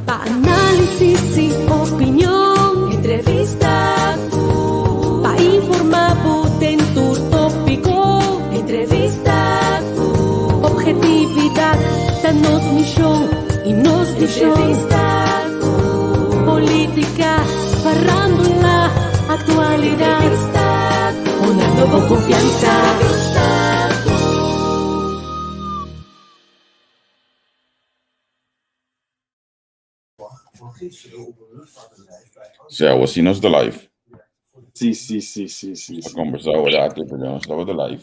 Pa' análisis y opinión, entrevista, pa' informar, en tu tópico, entrevista, objetividad, danos misión y nos entrevista, política, farándula, actualidad, una nueva confianza. Ja, we zien ons de live. Sì. We conversar with that, podemos estar de live.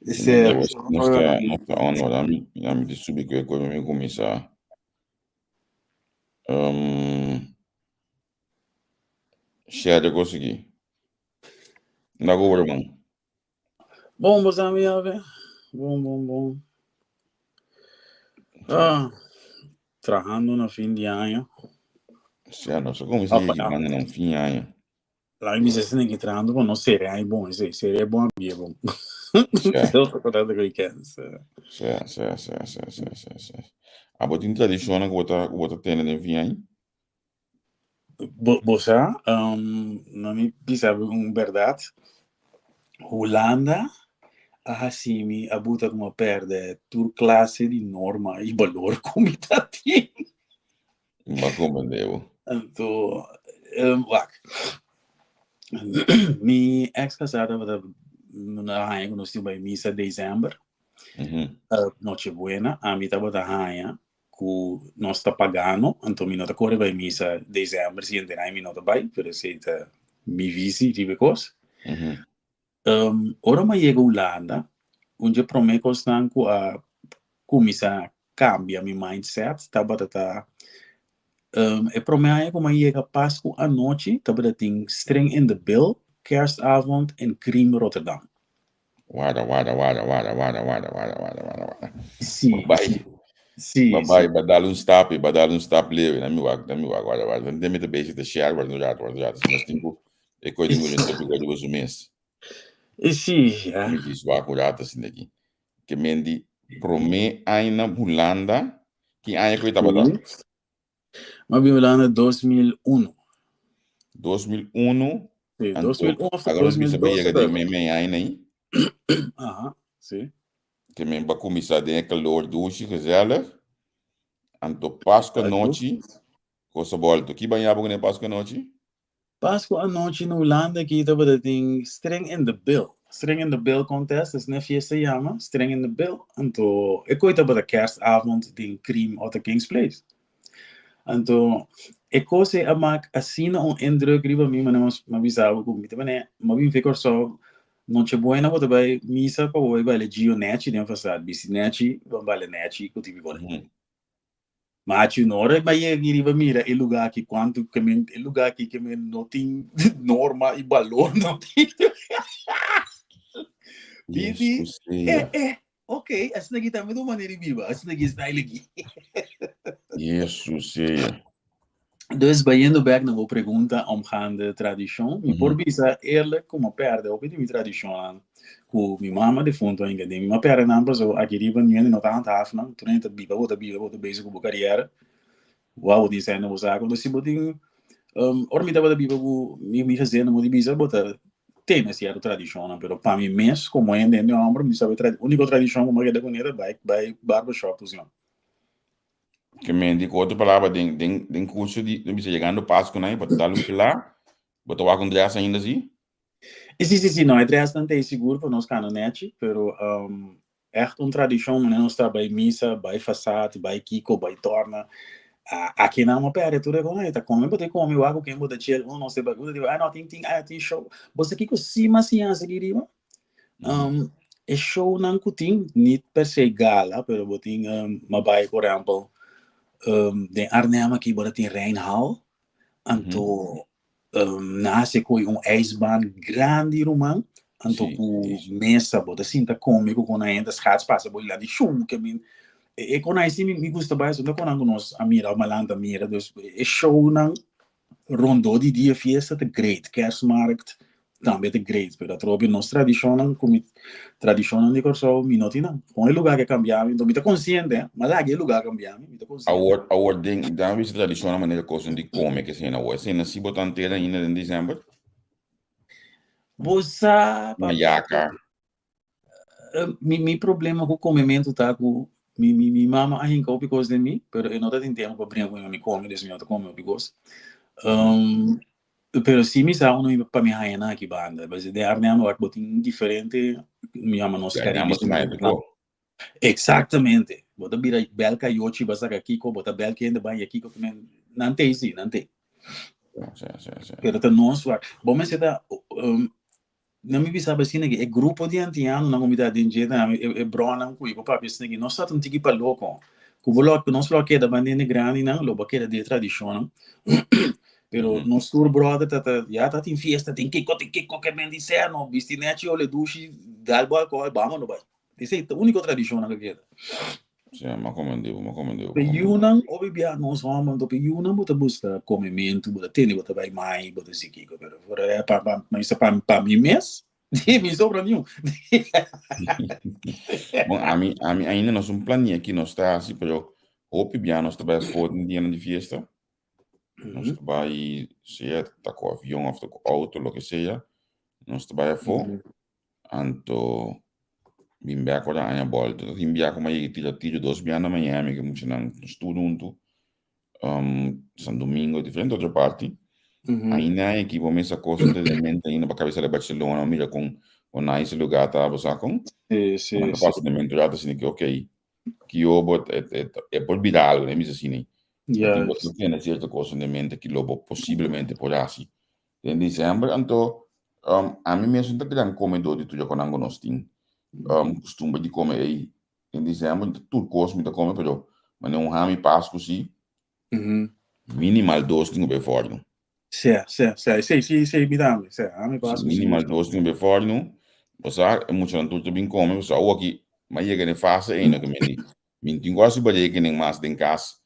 Certo. Non sta on, ora mi subito che come mi comincia. Share consegui. Na go irmão. Bom, meus amigos. Bom. Trabajando no fim de ano. Ja, não sei como se diz, mano, não fim ano. Lá me disse que trabajando com não seria aí bom, seria bom dia bom. Eu tô contando que weekend. Ja. A botin tradição que bota tendo no fim ano. Você, não me pensava verdade. Holanda, a Hassimi, a buta como perde tur classe de norma e valor comitativo. Mas como devo? Então, minha ex-casada na rainha que nós tínhamos em missa dezembro, noite buena, a mim estava da rainha que nós está pagando, então me nota corre vai missa dezembro, se entrar me nota vai, por isso me visi tipo coisa. Ora ma chega Holanda, onde prometo que a começar cambia meu mindset, tá batata. Prometo como chega Páscoa à noite, tá batata streng in the bill, kerstavond en crime Rotterdam. Wada. Sim. Bye, badar stap leve, na mi wag, wada. Não tem beetje te share, wada, nós temos e coisa de muito tópico de os mês. Sim, Me diz wa curata assim daqui. Que mendi prome aina Holanda, que aina que estava lá. Mas bem Holanda 2001. 2001. Sim, 2001 agora 2012. Agora de meme aina aí. Sim. Que me vai começar de calor doce, gezellig. Anto Páscoa noite, coisa volta. Que banha bom né Páscoa noite? Páscoa à noite na Holanda que estava tem streng in the bill. Streng in the bill contest, is net fiesta chama, streng in the bill. Então, eu coita para kerstavond de crime op de King's Place. Então, eu coisa a mak assim indruk riba mim, mas bisava com mim também, mas bem ficou só noite buena bota vai missa para o vai legio net de façade, bisi net, vale net que tive agora. Mas you know, mas riba mira o lugar que quanto que men o lugar que men não tem norma e valor não tem. Bibi, ok, assim aqui também de maneira viva, assim aqui está aqui. Jesus, Dus indo back na pergunta omgaande tradição, e por bisa eerlijk como perde op die tradição, com minha mama de fundo ainda de minha perde não passou aqui riba nem não tá handhaaf não, tu nem tá biba ou bezig com carreira, uau die zijn nou zaken, dus die boting, ormi tava da biba com me fazendo muito bisa bota tem esse era tradição, não, pero para mim mês como ainda não ambro me sabe única tradição como é da conera vai barbershop usando. Que me indicou outra palavra de curso de você chegando Páscoa, né? Para dar um lá, botar o acontece ainda assim? Sim, não é bastante seguro para nós canonetes, pero é uma tradição, mas não está by missa, by façade, by kiko, by torna. Aqui não é uma pera, tudo é com ele, tá comendo, pode comer o água, quem pode tirar, não sei, bagulho, não tem show. Você aqui com cima, assim, a seguir, é show não tem, nem per se gala, pero botin, mas by, por exemplo, de Arnhem aqui, bora tem Reinhal, anto nasce com ijsbaan grande román, anto com mesa, bota sinta comigo com a gente schats passa boi lá de chum que mim e com a assim me gusta bastante, não com nós a mira, malanda mira, dus é show não rondou de dia fiesta de great kerstmarkt, também é great, pero trobi nos tradicionam como tradicionam de corso minotina. Com o lugar que cambiamos, então me tá consciente, mas lá que lugar cambiamos, me tá consciente. A ordem, dan vi tradicional maneira coisa de comer que se na hora, se na se botar inteira ainda em dezembro. Você, Uma yaca. mi problema com o comimento tá com mi mama a hinca por causa de mim, pero eu não tenho tempo para brincar com me come, desse meu come because. Pero se me sa uno para me raina aqui banda, mas de arneamo é botin diferente, me chama nos caribes. Exatamente. Bota bira belka yochi basa aqui ko bota belka ainda bem aqui ko também não tem sim, não tem. Pero tá nós lá. Bom, mas tá não me sabe assim que é grupo de antiano na comunidade de gente é brona com o papo assim que nós tá tiki para louco. Com o loco nós loco da bandeira grande não, lo baqueira de tradição. Pero nós tour brother tá já tá em festa, tem que qualquer bem dizer não, bistinete ou le duche dalbo alcohol, vamos no vai. Essa é a única tradição que queda. Sim, mas como deu. Peyunang, obibia nós vamos do peyunang, bota busca comimento, bota tênis, bota vai mais, bota se kiko, pero fora é mas para mim mês, me sobra nenhum. Bom, a mim ainda nós planinho aqui nós está assim, pero obibia nós trabalha fora no dia de festa. Nós trabalha se tá com avião ou com auto, lo que seja, nós trabalha fora. Anto bimbe ako da anya volta, bimbe ako may tiro 2 biana Miami que muito nang estudo junto. San Domingo diferente outra parte. Ainda é que vou mesa coisa anteriormente ainda para cabeça de Barcelona, mira com nice lugar tá você com. Sim. Mas faz de momento já assim que ok. Que eu bot é por viral, né, misa assim. Tem você tem certa coisa de mente que lobo possivelmente por assim. Em dezembro, então a mim mesmo tá querendo comer do tu já com ango nós tem. Costume de comer aí em dezembro, tudo coisa me tá comer, pero mas não rami Páscoa sim. Minimal 2 tem bem forno. Sim, me dá, rami Páscoa. Minimal 2 tem bem forno. Você é muito não tudo bem comer, você o aqui, mas chega nem fase ainda que me tem quase para que nem mais tem casa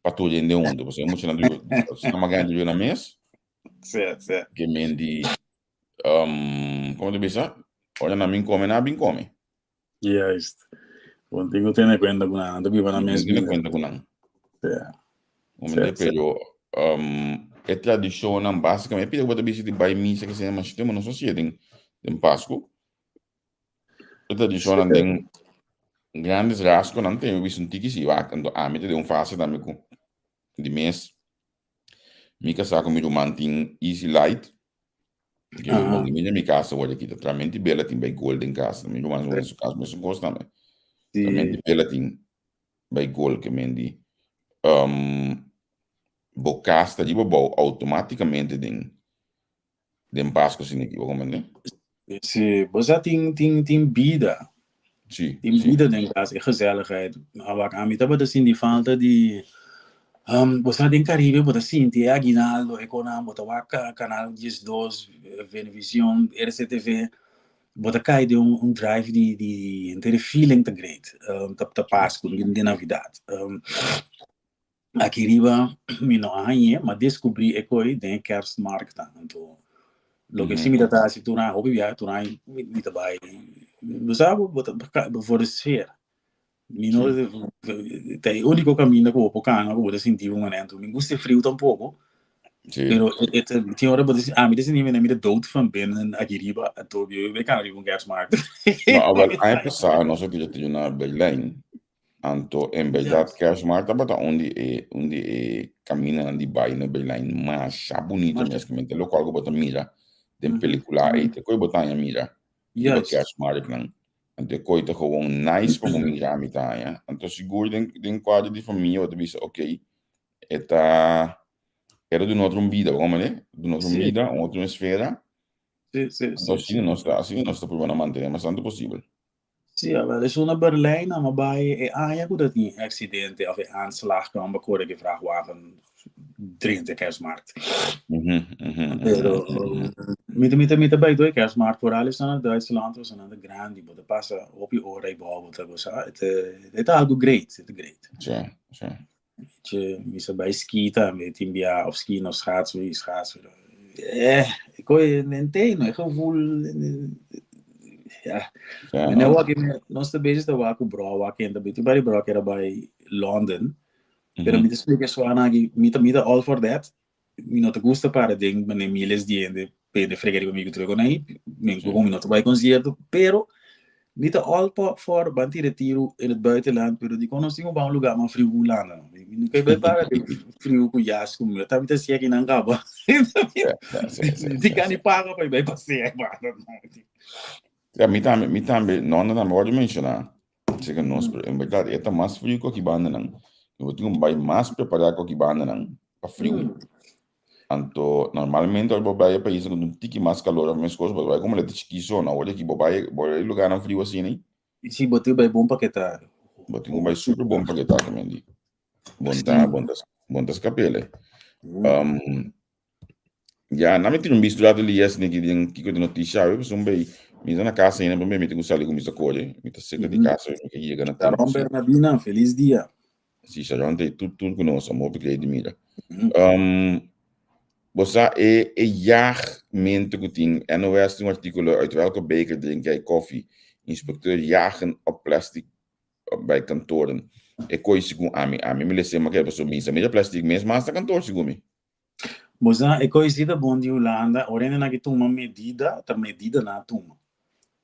para tudo em de onde, você muito não você não magando de na mês. Sim. Que mendi como te diz? Olha na mim come, na bem come. Yes. Bom, tenho que ter cuenta com nada, viva na mesma. Tenho cuenta com nada. Pero é tradição basicamente, pelo que você diz by missa que se chama sistema na sociedade em Páscoa. É tradição tem grandes rasgos, não tem visto um tiki se vai quando a mim tem fase também com de mês. Mica saco me mantém easy light. Que eu vou minha casa olha aqui, totalmente bela tem by golden casa, também mas não é isso caso, mas gosto também. Também bela tem by gold que mendi bocasta de bobo automaticamente den Páscoa assim aqui, como né? Sim, você tem vida. Sim. Tem vida dentro de casa, é gezelligheid. Maar a mim estava assim de falta de você tem Caribe, você sente Aguinaldo, Econam, você vai canal 12, Venevisión, RCTV, você cai de drive de feeling tão great, da Páscoa, de Navidade. Aqui riba, me não há mas descobri é que tem Kerstmarkt, então lo que se me dá se tu na hobby tu na me tá vai, você sabe, for the sphere. Tem o único caminho que eu vou cá, eu vou sentir momento. Me gusta frio tampouco. Pero tem hora para dizer, me dizem me da dood van binnen aqui riba, a todo eu kan riba Kerstmarkt. Não, agora a passar nós aqui já tinha na Berlim. Anto em verdade Kerstmarkt tá onde caminha de bairro na Berlim, mas bonito mesmo, que local que bota mira, tem película aí, tem coisa botar em mira. E Kerstmarkt não. Ante coita gewoon nice para mirar me tá, ja. Então seguro den quadro de família, ou diz, ok, era do nosso vida, como né? Do nosso vida, outra esfera. Sim. Então assim nós está por manter mais tanto possível. Sim, wel, is naar Berlijn, maar bij ja, goed dat niet accidenten of aanslag kan bekoren gevraagd waren 30 Kerstmarkt. Pero met bij de Kerstmarkt vooral is aan Duitsland of aan de grande, maar de passa op je oren bijvoorbeeld dat was het algo great, Ja. Je bij skiën met India of skiën of schaatsen. Ik entendo, ik gevoel, ja. Ja, Maar no? nu wak ik nog steeds bezig te waken, bro, waken in de beetje bij bro, kera bij London. Pero Mhm. mi te explica so anagi, mi te all for that. Mi no te gusta para ding, mane miles die in de pede fregeri con mi truco nai, mi Sim. mi no te vai concerto, pero mi te all for banti retiro in het buitenland, pero di conosco ba un lugar ma frio lana. Mi no kai para de frio ku jas ku mi, ta mi te sia ki nan gaba. Di kan ni paga pa bij passeer ba. Ja, mi tambe, non na mo mencionar. Chega nos, em verdade, é mais frio que banda não. Eu tenho mais preparado que banda não, para frio. Anto normalmente al bobaia país com um tique mais calor, mas coisas bobaia como ele te quiso na olha que bobaia lugar não frio assim, né? Si botiu bij bom paquetar. Botinho vai super bom para que tá também de. Sim. Bom das capele. Ja, na metti un misturato lì esne che din che di noticia, io sono bei mi sono a casa in me metti un sali come sta cuore, mi sta secca di casa che gli gana tempo. Sharon Bernardina, feliz dia. Sì, sa gente tu conosco, mo perché di mira. Mhm. Bossa e jaag mente kuting NOS een artikel uit welke beker drink jij koffie? Inspecteur jagen op plastic bij kantoren. Ik kon je zeggen ami me lesse maar ik heb zo mensen met plastic mensen maar sta kantoor segumi. Bosa é conhecida bom de Holanda, orena na que toma medida, tá medida na toma.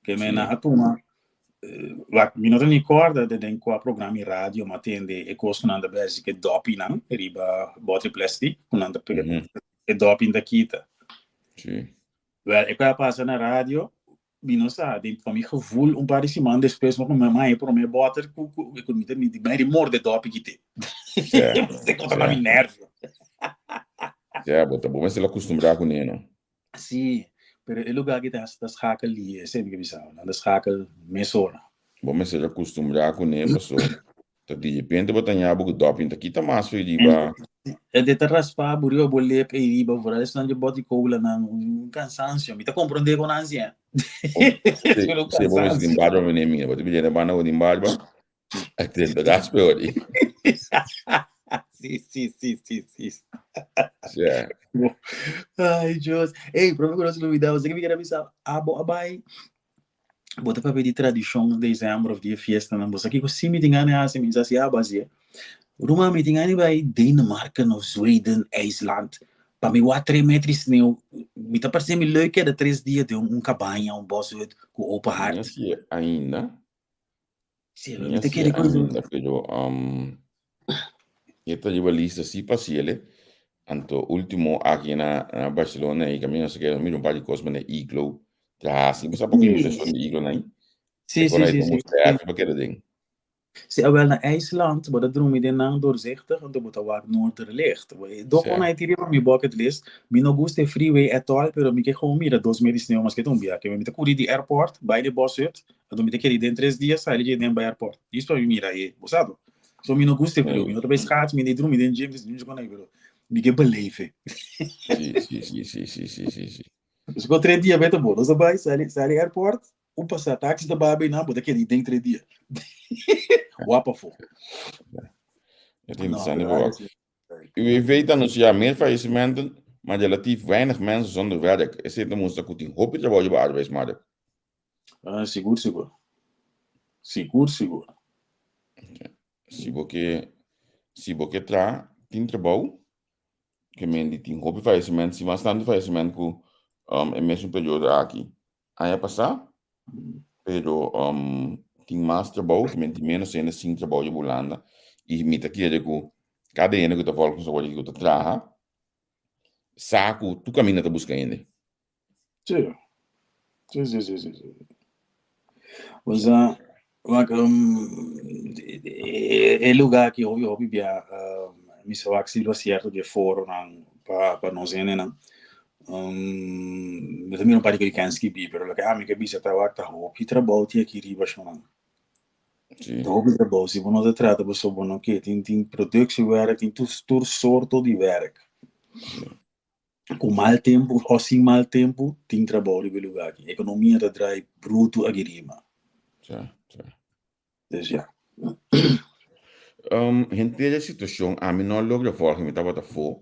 Que me na toma, wat mi não tem corda de den qua programa rádio, mas tem de ecos com anda base que doping não, riba bote plastic, com anda pega e doping da kita. Sim. Wel, ik ga passa na rádio, mi não sabe, van mi gevoel paar de semana depois maar com mamãe por me boter, ik kon niet niet bij de morde doping kite. Você controla mi nervo. Ja, bota bom, mas ela acostumbrar com ele, não? Sim, pero el lugar que está schakel ali, sempre que bisau, na schakel mesora. Bom, mas ela acostumbrar com ele, pessoal. Tá de repente botar em abo doping, tá aqui tá mais foi de ba. É de raspa, burio bolle pe riba, fora isso não de body cola na cansancio, me tá compreender com ansia. Se bom esse dimbarba vem minha, bota bem na banda o dimbarba. Até da gaspe ali. Sim. Yeah. Ai, Deus. Ei, procura se duvidar, você que me quer avisar, abai. Bota para pedir tradição de dezembro of die fiesta na bosa que se me tingane assim me assim abasia. Ruma me tingane by Denemarken of Zweden, IJsland. Para me 3 metros sneeuw. Me tá parecendo leuk é de 3 dias de cabanha, bos uit com open hart. Sim, ainda. Sim, me tá querendo coisa. Ainda, pero esta lleva lista sí pasiele. Anto último aqui na Barcelona e caminho se quer um par de coisas na iglo. Já assim, mas pouco me só de iglo aí. Sim. Para que ding. Zie wel naar IJsland, maar dat doen we dan doorzichtig, en dan moet waar noorder ligt. Doch on a tirado mi bucket list, mi no gusta freeway at all, pero mi que gewoon mira 2 meses sneeuw, mas que tumbia, que me te curi di airport, bij de bus uit, en dan me te querer in 3 dias, sai de den bij airport. Isso para mira aí, sabe? So mi no gusta frio, mi no te schaats, mi ne drum, mi den James, mi gewoon aí, bro. Mi que beleven. Sim. Dus ik 3 dias beter bom, dus daarbij, sai de airport, passar táxi da babi na, bota aquele den 3 dias. Wapa voor. Het interessante is u weet dan als je meer faillissementen, maar relatief weinig mensen zonder werk. Is het dan moest dat in hoop je bij arbeidsmarkt? Seguro. Se você tra tem trabalho, que men die tem hoop faillissemento, se mas tanto faillissemento com em mesmo período aqui. Aí a passar, pero tem mais trabalho, que men tem menos ainda sem trabalho em Holanda. E me tá querendo que cada ano que eu tô falando com o que eu tô trabalhando, saco, tu caminha tá buscando ainda. Sim. Mas é lugar que eu vivia, me só aquilo certo de fora para nós ainda não. Eu também não parei que eu canso que bi, pero lo que a mim que bi se tá lá tá roupa e trabalho tinha que ir baixando. Roupa e trabalho, se você trata de pessoa não que tem productiewerk, tem tudo soorten de werk. Com mal tempo ou sem mal tempo, tem trabalho em lugar aqui. Economia da draai bruto a gerima. Ja. Dus ja. Gente situação a mim não logra volgen met wat daarvoor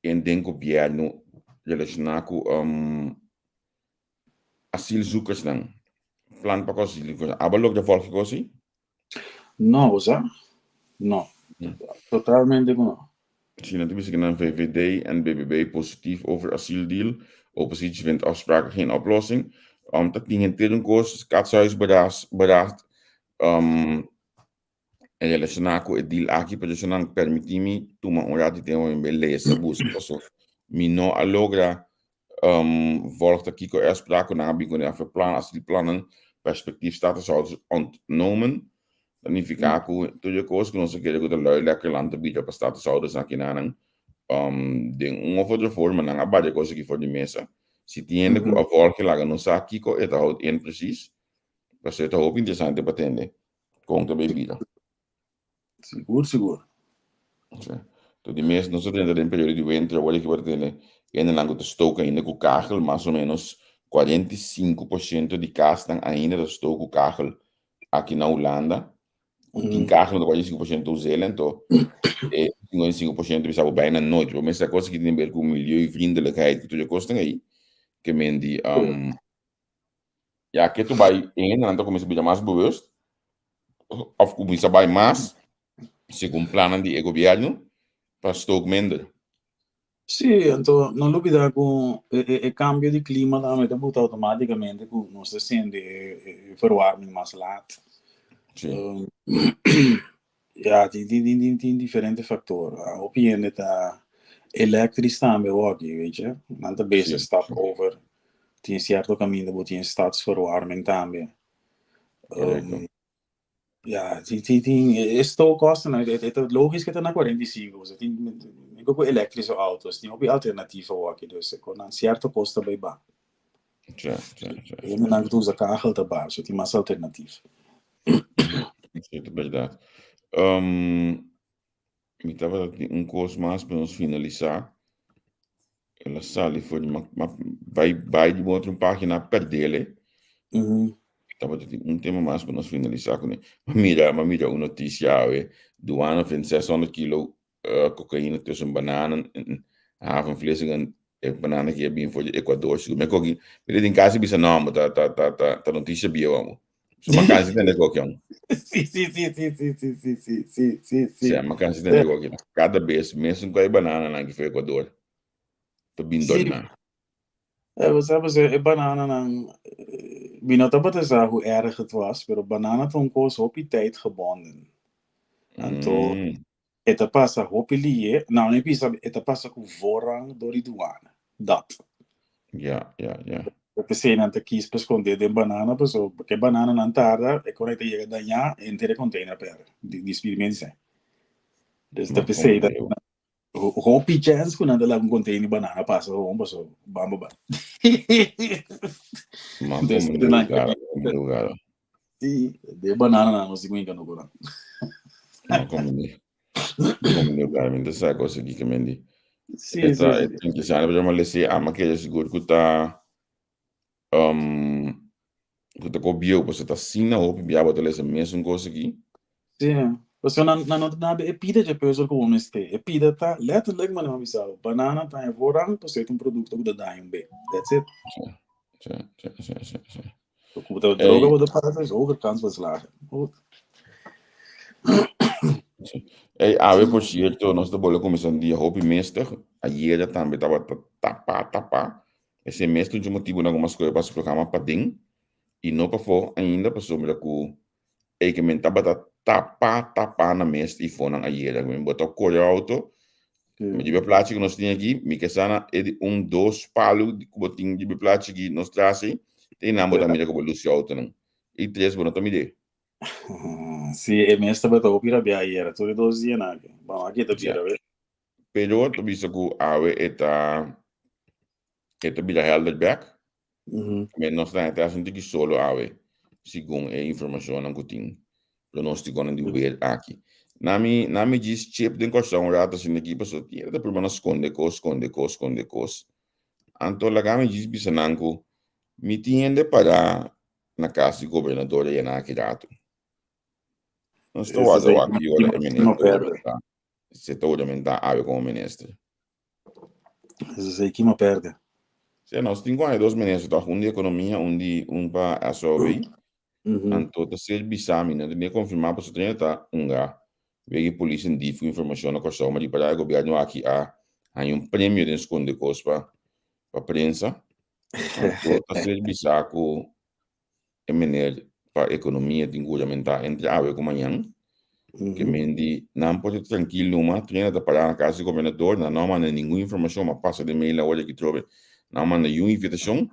en denk op jaar no relacionar com asielzoekers dan. Plan para asielzoekers. Abalok de volk kosi? No, osa? No. Totalmente no. China toen ik naar VVD en BBB positief over asieldeal. Oppositie vindt afspraken geen oplossing. Dat die geen tegenkost, katshuis bedacht. En relacionar com o deal aqui para isso não permitir-me tomar rato de tempo em beleza busca so me não alogra volgt aqui com a sprake na bigo na plan as die plannen perspectief status ontnomen dan fica com tudo coisa que nós queremos que o lekker land te bieden para statushouders aqui na de outra forma na abade coisa que for de mesa se tiene com a volta lá não sabe aqui com é tal em precis para ser tão interessante para atender com a bebida. Seguro. Então, de mês, nós temos em período de winter, olha que vai ter ainda não está estoca ainda com carro, mais ou menos 45% de casa ainda está com carro aqui na Holanda. Tem carro de 45% do Zeeland, então 55% bisa bijna nooit. Maar mensen kosten que tem a ver com milieuvriendelijkheid, que tudo custa aí, que mendi ja, que tu vai em, então começa a ser mais bewust, of começa a vai mais segundo planos de governo, para stock minder. Sì, então, non lo vedo con il cambio di clima da me dovuto automaticamente con non si sente verwarming mas laat. Sim. Ja, die differenti fattori. Op je net elektrisch staan bij walkie, weet je. Want de beste stap over. Die een certo cammino moet je een stadsverwarming também. Ja, die stookkosten, het is logisch dat het naar 45 is. Ik ook elektrische auto's, die op je alternatieve walkie, dus con een certo costo bij ba. Ja. En dan usa kachel te bar, so die mas alternatief. Isso é verdade. Me estava curso mais para nós finalizar. Ela sale foi vai de outra página perdele. Estava tema mais para nós finalizar com ele. Mira uma notícia do ano vende 600 kilo cocaína tussen bananen en havenvlees en bananen que é bem voor Equador. Mas coquinho, ele em casa bisa nome tá notícia bio. Uma casa tem negócio. Sì. Sì, ma kan zitten negócio. Cada vez mesmo com a banana lá que foi Equador. Tô bem doido. Você banana dan. Binota ba te hoe erg het was, pero banana ton koos op die tijd gebonden. En toen het passa hopi lie, nou nem pisa het passa com voorrang door die douane. Dat. Ja. Porque se não te quis para esconder de banana, pessoal, porque banana não tarda, é quando ele chega danhar, inteira container per de experimento. Dus dat is dat hopi chance quando ela um container banana passa, vamos pessoal, bamba. Mas como lugar. Sim, de banana não se guinga no coran. Não como lugar, me dessa coisa aqui que mendi. Sim. Tem que ser, mas eu sei, mas que é seguro que tá que com bio, você tá sina ou bia bota lesa mesmo coisa aqui. Sim. Você não é pida de pessoa com honestidade. É pida tá letterlijk maar não bisa. Banana tá em voorrang, você tem produto que dá em B. That's it. Sim. Como tá droga ou da parada, hoge kans was lager. Por cierto, nós estamos começando dia hobby meester. Ayer também tava tapa. Esse mês tem motivo na algumas coisas para o programa para ding. E não para for ainda para sobre que que men taba tapa na mês e for na ayer. Men botar corre auto. Mas de plaatje que nós temos aqui, me que sana é de 2 palos de botinho de plaatje que nós trazem. Tem na botar mira como lucio auto não. E 3 botar mira. Sì, e me sta beto pira bia ieri, tu le 2 dias na. Bom, aqui tá pira, velho. Pero tu bisa ku awe eta bila helder back. Men nós tá até assim que solo awe. Segundo a informação não tem. Pronóstico não de ver aqui. Nami diz chip de questão rata assim aqui para só tira da problema esconde cos. Anto la gami diz bisa nanku mi tiende para na casa do governador e na aquirato. Não estou a dar aqui agora é ministro. Se todo mentar awe como ministro. Isso sei que me perde. Sim, nós temos 2 ministros, tá? Um de economia, um para a SOB. Anto ta ser bisami na ne confirmar para o tá veio polícia em difu informação na costa mas para o governo aqui há prêmio de esconde cospa para prensa anto ta ser bisaco emenel para economia de governamental entre ave com manhã que mendi não pode tranquilo uma treina da para na casa do governador não manda nenhuma informação mas passa de mail a hora que trove não manda nenhuma invitação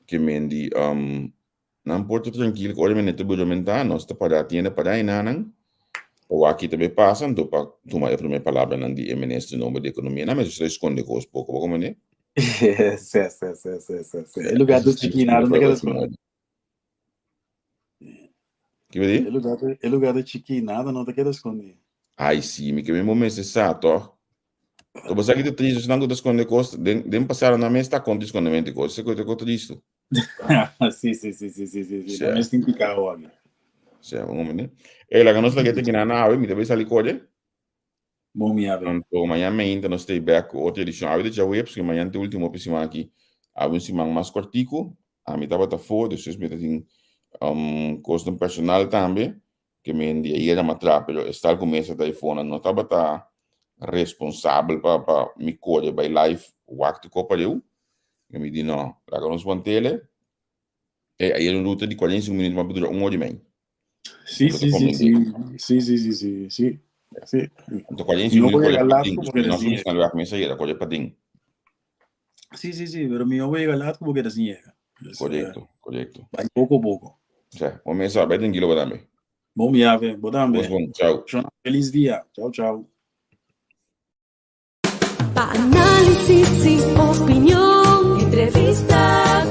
que mendi não pode tranquilo que olha menete governamental nós está para tienda para aí não ou aqui também passa então para tomar a primeira palavra não de ministro nome de economia não mas isso esconde coisa pouco como né Sim. É lugar do chiquinado, não quer esconder. Que vai dizer? É lugar do chiquinado, não quer esconder. Ai sim, me que mesmo mês exato. Tu você aqui de triste, não gosta de esconder coisa, de passar na mesa está com escondimento coisa, você coisa com triste. Sim. Não me tem picado aqui. Sim, vamos né? La que nós lá que tem na nave, me deve sair coisa. Bom me ave. Então amanhã ainda nós tem back outra edição. A já web, porque amanhã tem último episódio aqui. A um semana mais cortico, a mim tava fora, depois me tem custo personal também, que me ia era matra, pero estar com essa telefone não tava tá responsável para me correr by live waktu ko para eu. Eu me disse não, lá nós vamos tele. Aí era uma luta de 45 minutos, mas dura 1 hora e meia. Sim. Então 45 minutos, nós vamos estar lá com essa era coisa para ding. Sim, pero mi voy a llegar como que assim é. Correto. Vai pouco. Já, vamos começar, vai ter guilo também. Bom me ave, bom também. Tchau. Feliz dia. Tchau. Análisis y opinión, entrevista,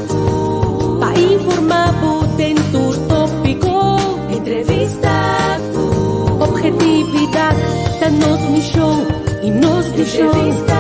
pa informar en tu tópico, entrevista, objetividad, danos misión y nos entrevista.